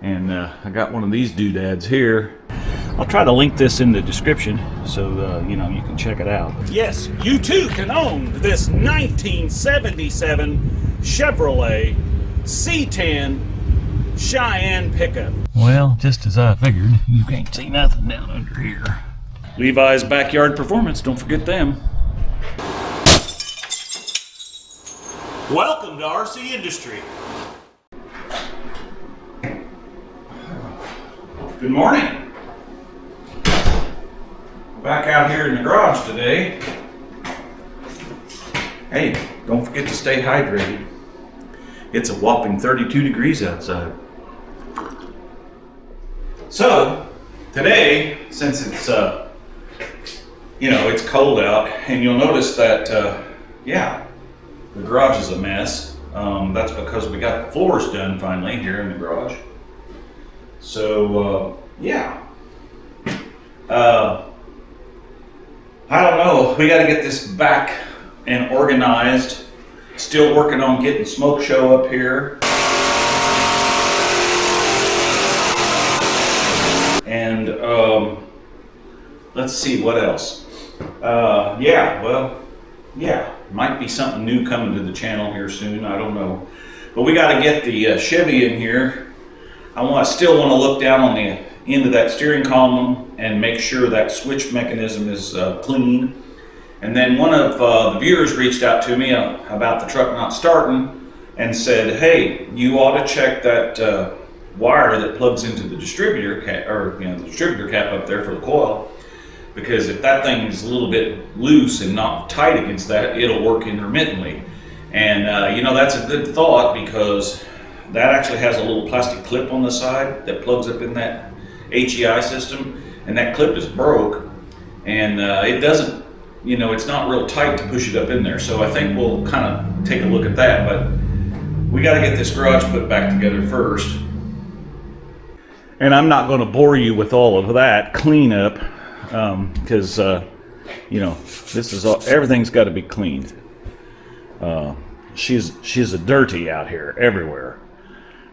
And I got one of these doodads here. I'll try to link this in the description so you know, you can check it out. Yes, you too can own this 1977 Chevrolet C10 Cheyenne pickup. Well, just as I figured, you can't see nothing down under here. Levi's Backyard Performance, don't forget them. Welcome to RCindustry. Good morning. Back out here in the garage today. Hey, don't forget to stay hydrated. It's a whopping 32 degrees outside. So, today, since it's, you know, it's cold out, and you'll notice that, yeah, the garage is a mess. That's because we got the floors done finally here in the garage. So, yeah. I don't know. We got to get this back and organized. Still working on getting smoke show up here. And, let's see what else. Yeah, well, yeah. Might be something new coming to the channel here soon. I don't know. But we got to get the Chevy in here. I still want to look down on the end of that steering column and make sure that switch mechanism is clean. And then one of the viewers reached out to me about the truck not starting and said, hey, you ought to check that wire that plugs into the distributor cap, or you know, the distributor cap up there for the coil. Because if that thing is a little bit loose and not tight against that, it'll work intermittently. And you know, that's a good thought, because that actually has a little plastic clip on the side that plugs up in that HEI system, and that clip is broke, and it doesn't, you know, it's not real tight to push it up in there. So I think we'll kind of take a look at that, but we got to get this garage put back together first. And I'm not going to bore you with all of that cleanup, because you know, this is all, everything's got to be cleaned. She's a dirty out here everywhere.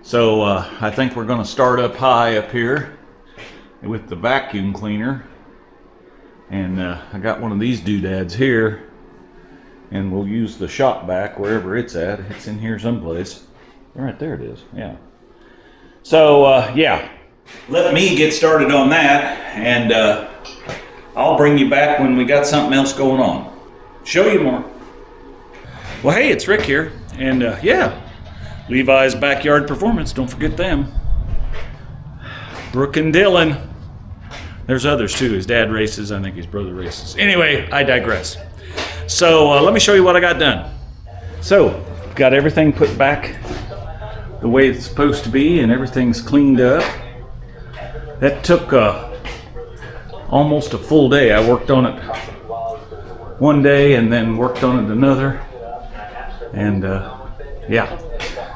So I think we're going to start up high up here with the vacuum cleaner. And I got one of these doodads here, and we'll use the shop vac wherever it's at. It's in here someplace. Right there it is, yeah. So yeah, let me get started on that, and I'll bring you back when we got something else going on. Show you more. Well, hey, it's Rick here, and yeah, Levi's Backyard Performance, don't forget them. Brooke and Dylan. There's others too. His dad races, I think his brother races. Anyway, I digress. So let me show you what I got done. So, got everything put back the way it's supposed to be, and everything's cleaned up. That took almost a full day. I worked on it one day and then worked on it another. And yeah.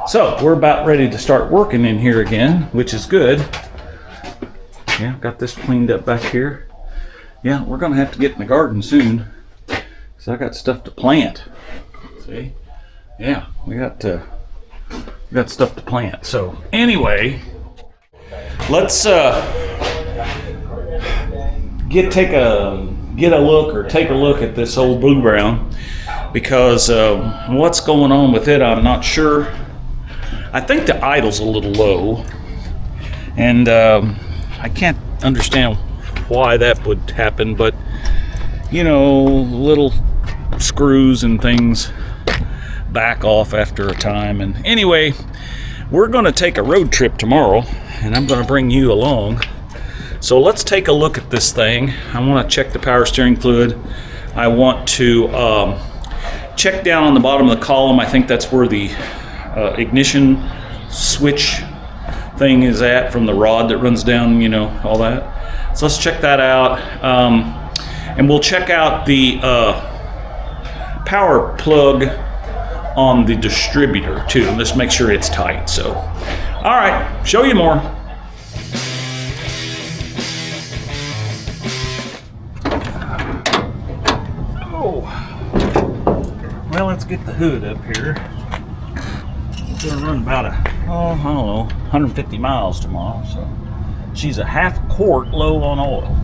So, we're about ready to start working in here again, which is good. Yeah, got this cleaned up back here. Yeah, we're gonna have to get in the garden soon, because I got stuff to plant. See? Yeah, we got stuff to plant. So anyway, let's take a look at this old Blue Brown, because what's going on with it, I'm not sure. I think the idle's a little low, and I can't understand why that would happen, but you know, little screws and things back off after a time. And anyway, we're going to take a road trip tomorrow, and I'm going to bring you along. So let's take a look at this thing. I want to check the power steering fluid. I want to check down on the bottom of the column. I think that's where the ignition switch thing is at, from the rod that runs down, you know, all that. So let's check that out, and we'll check out the power plug on the distributor too. Let's make sure it's tight. So all right, show you more. Oh, well, let's get the hood up here. We're gonna run about I don't know, 150 miles tomorrow, so she's a half quart low on oil.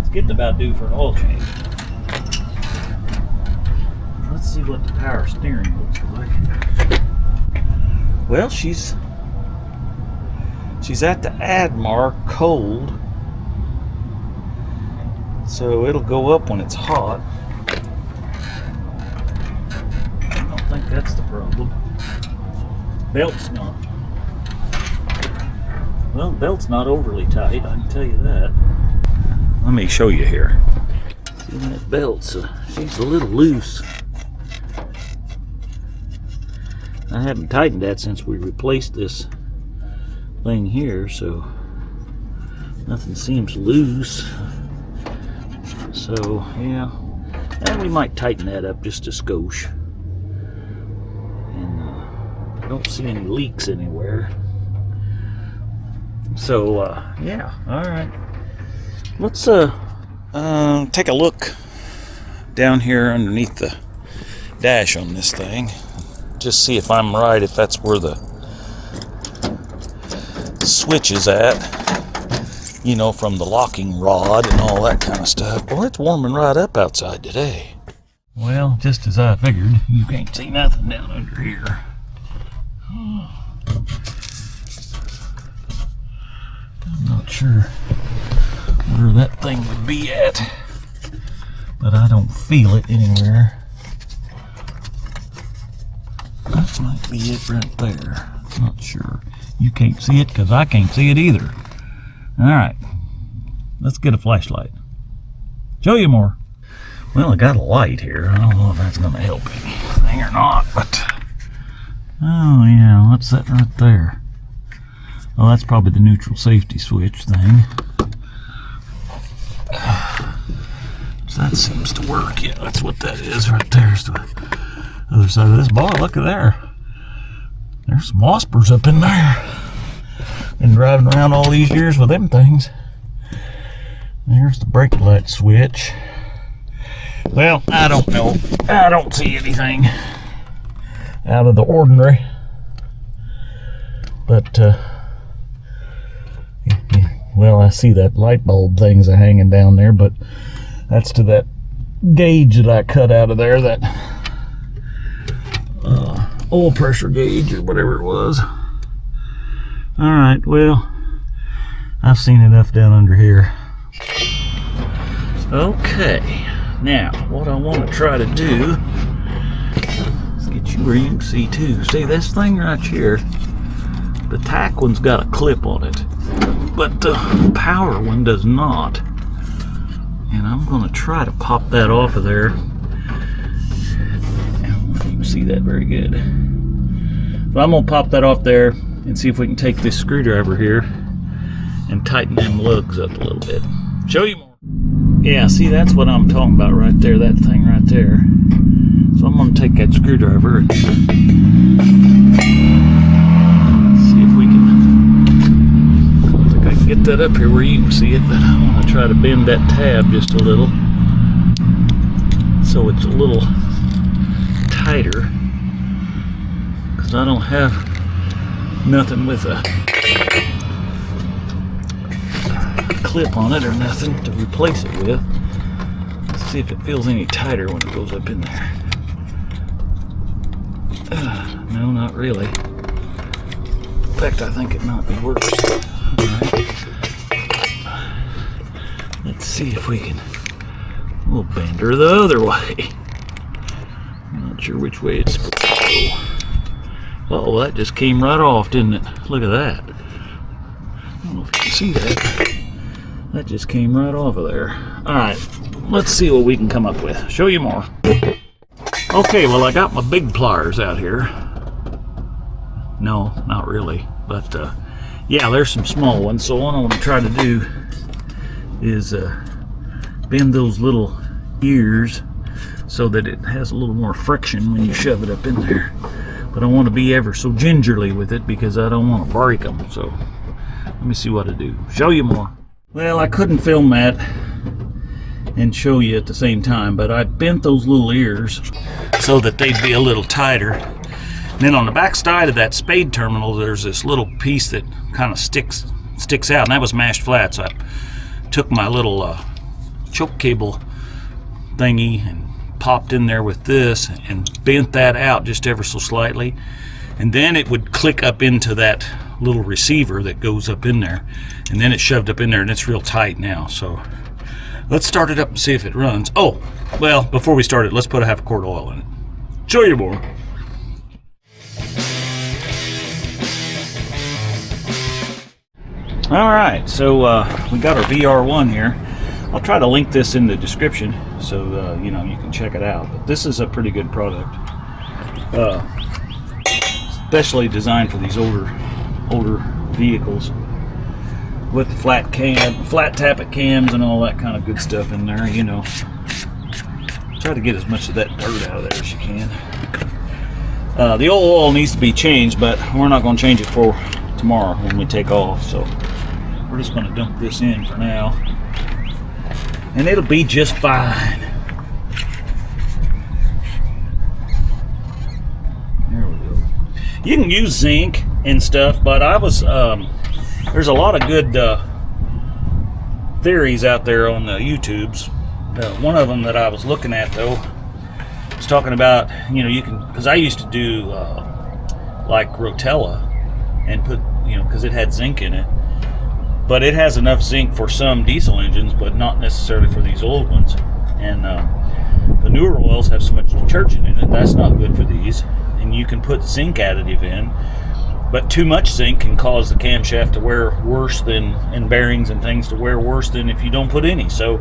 It's getting about due for an oil change. Let's see what the power steering looks like. Well, she's at the Admar cold, so it'll go up when it's hot. I don't think that's the problem. Belt's not. Well, belt's not overly tight, I can tell you that. Let me show you here. See that belt's she's a little loose. I haven't tightened that since we replaced this thing here, so nothing seems loose. So yeah, and we might tighten that up just a skosh. And I don't see any leaks anywhere. So yeah, all right. Let's take a look down here underneath the dash on this thing. Just see if I'm right, if that's where the switch is at, you know, from the locking rod and all that kind of stuff. Boy, it's warming right up outside today. Well, just as I figured, you can't see nothing down under here. I'm not sure where that thing would be at, but I don't feel it anywhere. That might be it right there. Not sure. You can't see it because I can't see it either. Alright, let's get a flashlight. Show you more. Well, I got a light here. I don't know if that's going to help anything or not, but... Oh yeah, what's that right there? Oh, that's probably the neutral safety switch thing. So that seems to work. Yeah, that's what that is right there. It's the other side of this bar. Look at there. There's some waspers up in there. Been driving around all these years with them things. There's the brake light switch. Well, I don't know. I don't see anything out of the ordinary. But, well, I see that light bulb things are hanging down there, but that's to that gauge that I cut out of there, that oil pressure gauge or whatever it was. Alright, well, I've seen enough down under here. Okay, now what I want to try to do is get you where you can see too. See this thing right here? The tack one's got a clip on it, but the power one does not. And I'm going to try to pop that off of there. I don't know if you can see that very good. So I'm going to pop that off there and see if we can take this screwdriver here and tighten them lugs up a little bit. Show you more. Yeah, see, that's what I'm talking about right there, that thing right there. So I'm going to take that screwdriver and see if we can, I don't think I can get that up here where you can see it, but I want to try to bend that tab just a little so it's a little tighter, because I don't have nothing with a clip on it or nothing to replace it with. Let's see if it feels any tighter when it goes up in there. No, not really. In fact, I think it might be worse. Alright. Let's see if we can. We'll bend her the other way. I'm not sure which way it's supposed to go. Uh-oh, that just came right off, didn't it? Look at that. I don't know if you can see that. That just came right off of there. Alright, let's see what we can come up with. Show you more. Okay, well, I got my big pliers out here. No, not really. But, yeah, there's some small ones. So what I want to try to do is bend those little ears so that it has a little more friction when you shove it up in there. But I want to be ever so gingerly with it because I don't want to break them. So let me see what I do. Show you more. Well, I couldn't film that and show you at the same time, but I bent those little ears so that they'd be a little tighter. Then on the back side of that spade terminal, there's this little piece that kind of sticks out, and that was mashed flat. So I took my little choke cable thingy and popped in there with this and bent that out just ever so slightly, and then it would click up into that little receiver that goes up in there, and then it's shoved up in there, and it's real tight now. So let's start it up and see if it runs. Oh, well, before we start it, let's put a half a quart of oil in it. Show you more. All right, so we got our VR1 here. I'll try to link this in the description so you know, you can check it out. But this is a pretty good product, especially designed for these older vehicles with the flat tappet cams and all that kind of good stuff in there. You know, try to get as much of that dirt out of there as you can. The old oil needs to be changed, but we're not going to change it for tomorrow when we take off. So we're just going to dump this in for now, and it'll be just fine. There we go. You can use zinc and stuff, but I was there's a lot of good theories out there on the YouTubes. One of them that I was looking at though was talking about, you know, you can, because I used to do like Rotella and put, you know, because it had zinc in it, but it has enough zinc for some diesel engines, but not necessarily for these old ones. And the newer oils have so much detergent in it, that's not good for these. And you can put zinc additive in, but too much zinc can cause the camshaft to wear worse than, and bearings and things to wear worse than if you don't put any. So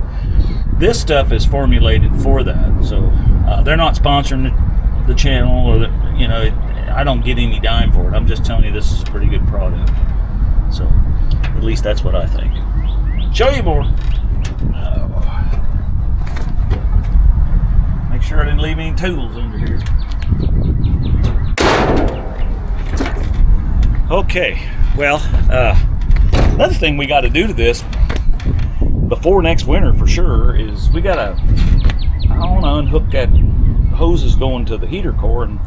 this stuff is formulated for that. So they're not sponsoring the channel, or you know, I don't get any dime for it. I'm just telling you this is a pretty good product. So at least that's what I think. Show you more. Make sure I didn't leave any tools under here. Okay, well, another thing we got to do to this before next winter for sure is we got to, I want to unhook that hoses going to the heater core and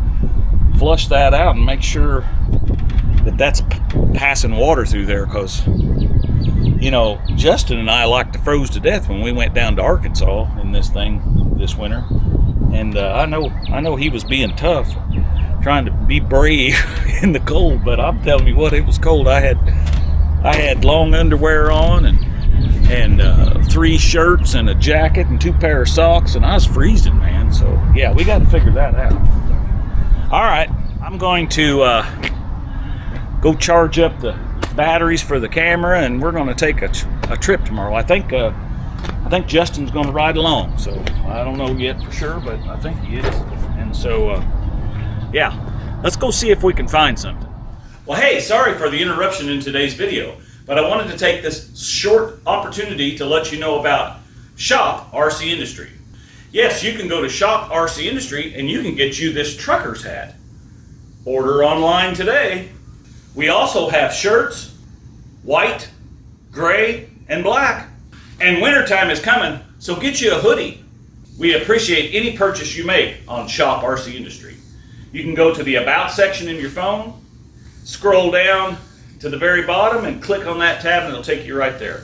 flush that out and make sure that that's passing water through there, because, you know, Justin and I like to froze to death when we went down to Arkansas in this thing this winter, and I know he was being tough, trying to be brave in the cold, but I'm telling you what, it was cold. I had long underwear on and 3 shirts and a jacket and 2 pair of socks, and I was freezing, man. So yeah, we got to figure that out. All right, I'm going to go charge up the batteries for the camera, and we're going to take a trip tomorrow. I think Justin's going to ride along, so I don't know yet for sure, but I think he is. And so yeah, let's go see if we can find something. Well, hey, sorry for the interruption in today's video, but I wanted to take this short opportunity to let you know about Shop RCindustry. Yes, you can go to Shop RCindustry and you can get you this trucker's hat. Order online today. We also have shirts, white, gray, and black. And wintertime is coming, so get you a hoodie. We appreciate any purchase you make on Shop RCindustry. You can go to the About section in your phone, scroll down to the very bottom and click on that tab, and it'll take you right there.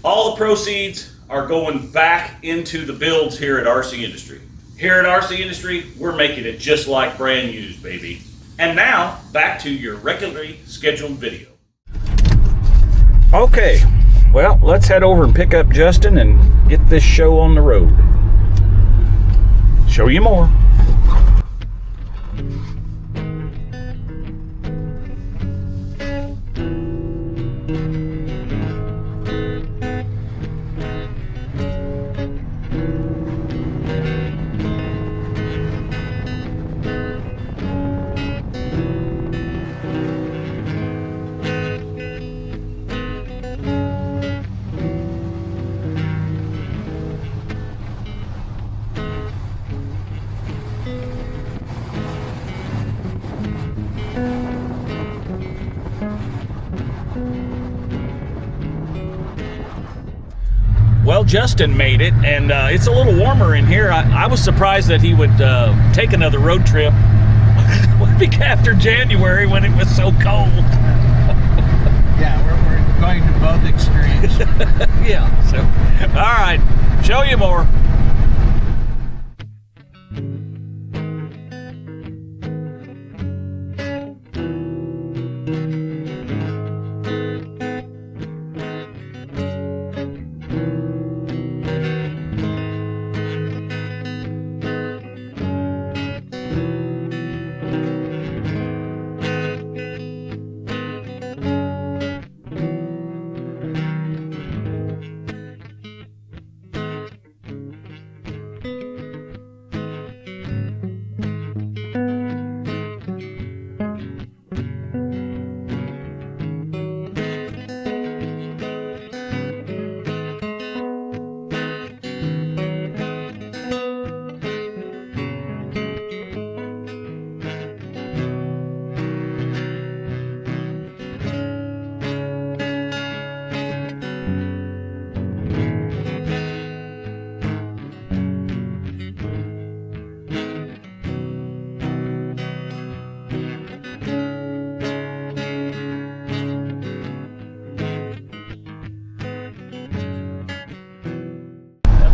All the proceeds are going back into the builds here at RCindustry. Here at RCindustry, we're making it just like brand used, baby. And now, back to your regularly scheduled video. Okay, well, let's head over and pick up Justin and get this show on the road. Show you more. Well, Justin made it, and it's a little warmer in here. I was surprised that he would take another road trip. after January when it was so cold. Yeah, we're going to both extremes. Yeah. So, all right, show you more.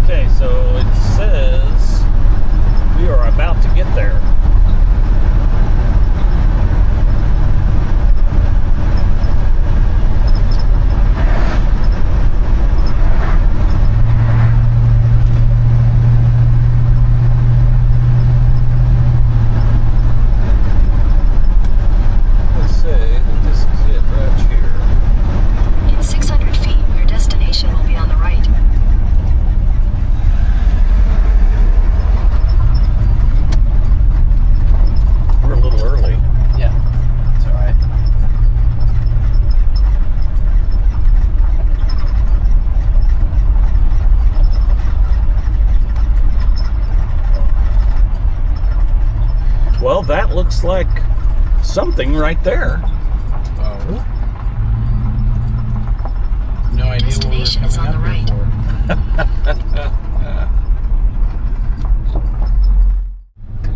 Okay, so it says we are about to get there. Let's say that this is it right here. In 600 feet, your destination will be on the right. We're a little early. Yeah, that's all right. Well, that looks like something right there. Oh. No idea what we're Destination is coming on the up here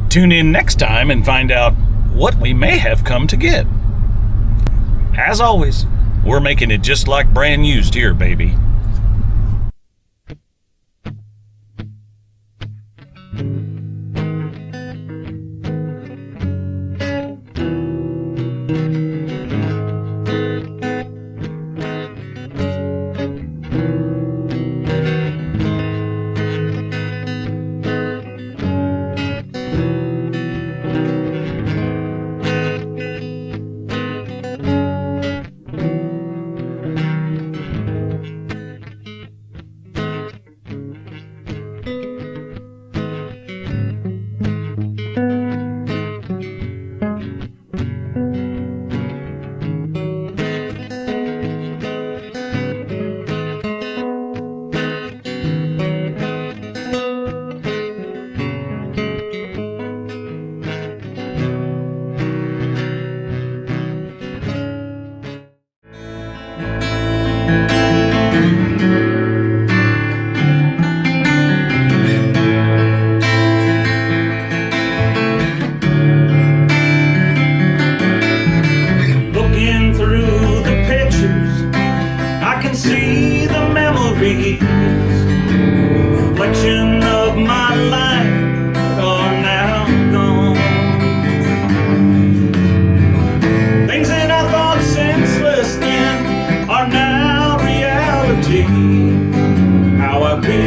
for. Tune in next time and find out what we may have come to get. As always, we're making it just like brand used here, baby. Reflection of my life are now gone. Things that I thought senseless then are now reality. How I feel